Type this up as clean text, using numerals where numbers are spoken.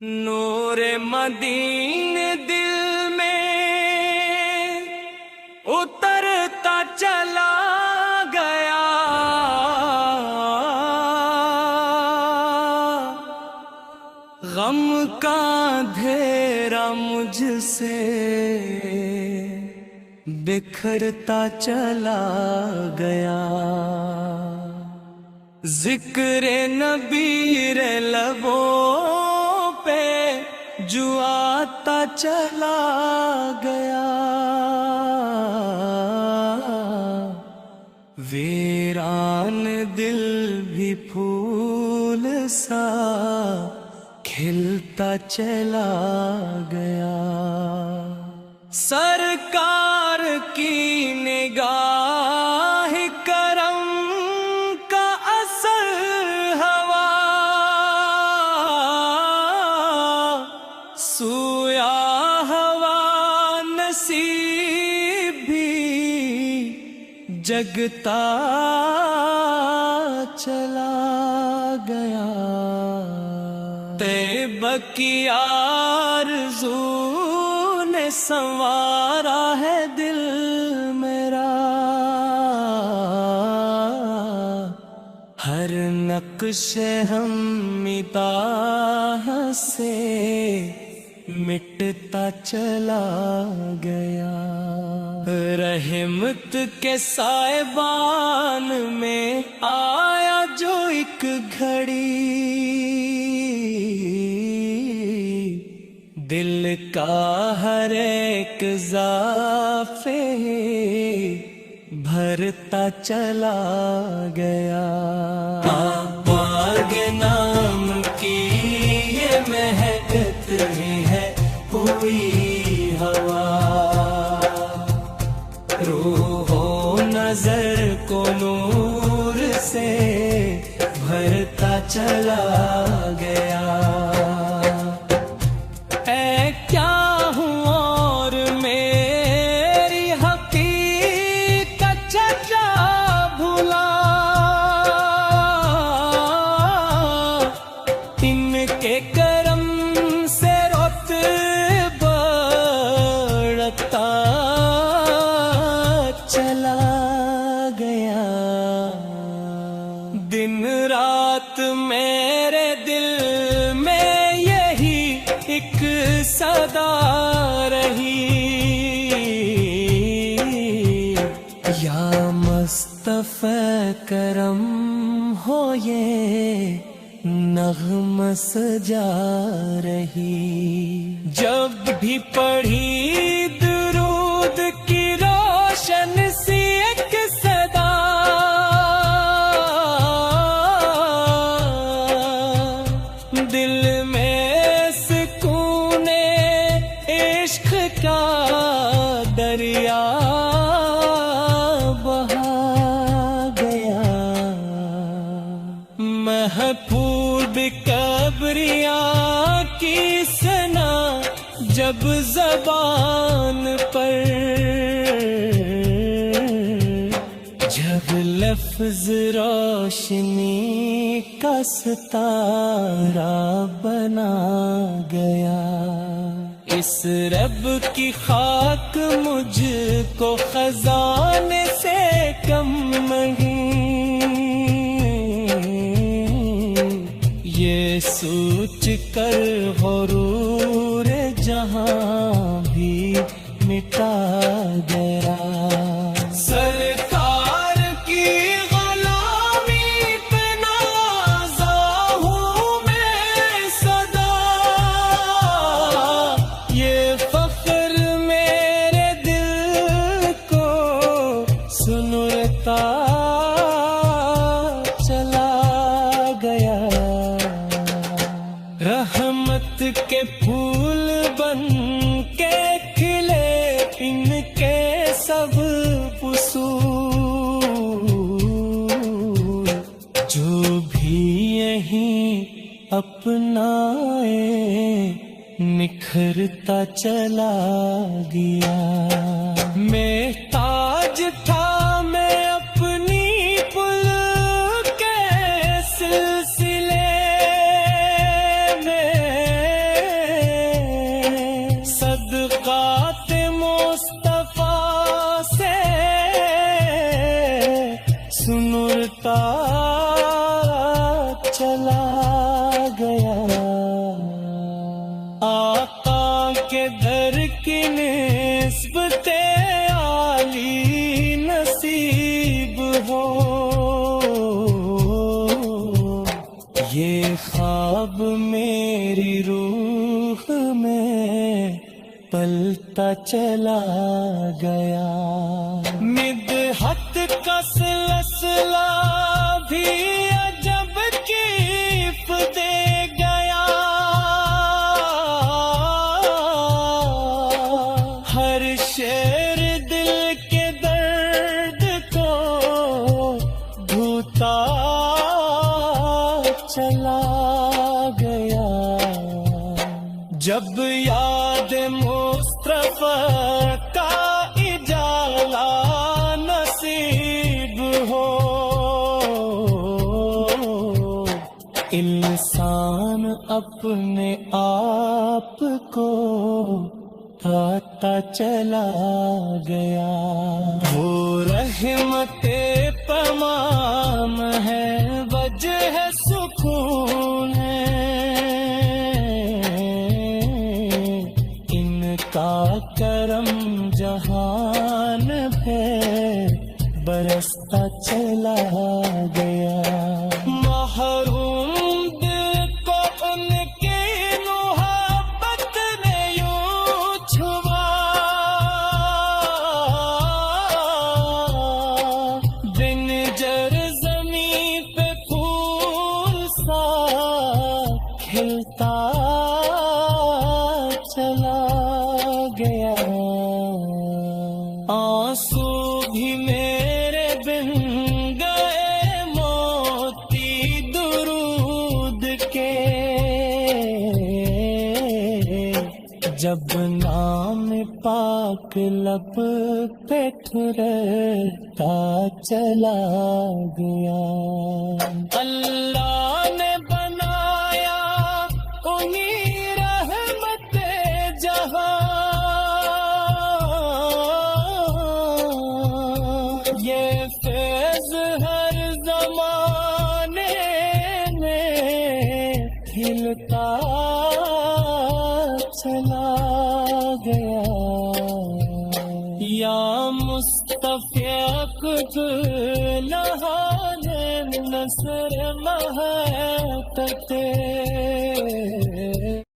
نور مدینے دل میں اترتا چلا گیا، غم کا اندھیرا مجھ سے بکھرتا چلا گیا، ذکر نبی رے لبوں پہ جو آتا چلا گیا، ویران دل بھی پھول سا کھلتا چلا گیا، سرکار کی نگاہ کرم کا اثر ہوا، سویا ہوا نصیب بھی جگتا چلا گیا، طیبہ کی آرزو نے سنوارا ہے دل میرا، ہر نقش ہم مٹاح سے مٹتا چلا گیا، رحمت کے سائبان میں آیا جو ایک گھڑی، دل کا ہر ایک اضافے بھرتا چلا گیا، باغ نام کی یہ مہکت میں ہے ہوئی ہوا، روح و نظر کو نور سے بھرتا چلا گیا، کے کرم سے رتبہ بڑھتا چلا گیا، دن رات میرے دل میں یہی ایک صدا رہی، یا مصطفی کرم ہو یہ نغم سجا رہی، جب بھی پڑھی درود کی روشن سی ایک صدا، دل میں سکون عشق کا دریا بہا گیا، محبوب کبریاں کی ثنا جب زبان پر، جب لفظ روشنی کا ستارہ بنا گیا، اس رب کی خاک مجھ کو خزانے سے کم نہیں، یہ سوچ کر غرور جہاں بھی مٹا گیا، سرکار کی غلامی پہ نازا ہوں میں صدا، یہ فخر میرے دل کو سنورتا چلا گیا، رحمت کے پھول بن کے کھلے ان کے سب اصول، جو بھی یہیں اپنائے نکھرتا چلا گیا، محتاج تھا میں اپنی پل کے سلسلے میں، میری روح میں پلتا چلا گیا. مدحت کا سلسلہ بھی عجب کیف دے گیا. ہر شعر دل کے درد کو دھوتا چلا گیا. جب یاد مصطفیٰ کا اجالا نصیب ہو، انسان اپنے آپ کو پاتا چلا گیا. وہ رحمت تمام ہے، وجہ سکون ہے، ان کا کرم جہان پہ برستا چلا گیا. محروم دل کو ان کی محبت نے یوں چھوا، بن جر زمین پہ پھول سا کھلتا چلا گیا. آنسو بھی میرے بن گئے موتی درود کے، جب نام پاک لب پہ ٹھہرتا چلا گیا. اللہ نے بنایا انہیں رحمت جہاں، یہ فیض ہر زمانے میں کھلتا چلا گیا. یا مصطفیٰ خود نہانے نصر محبت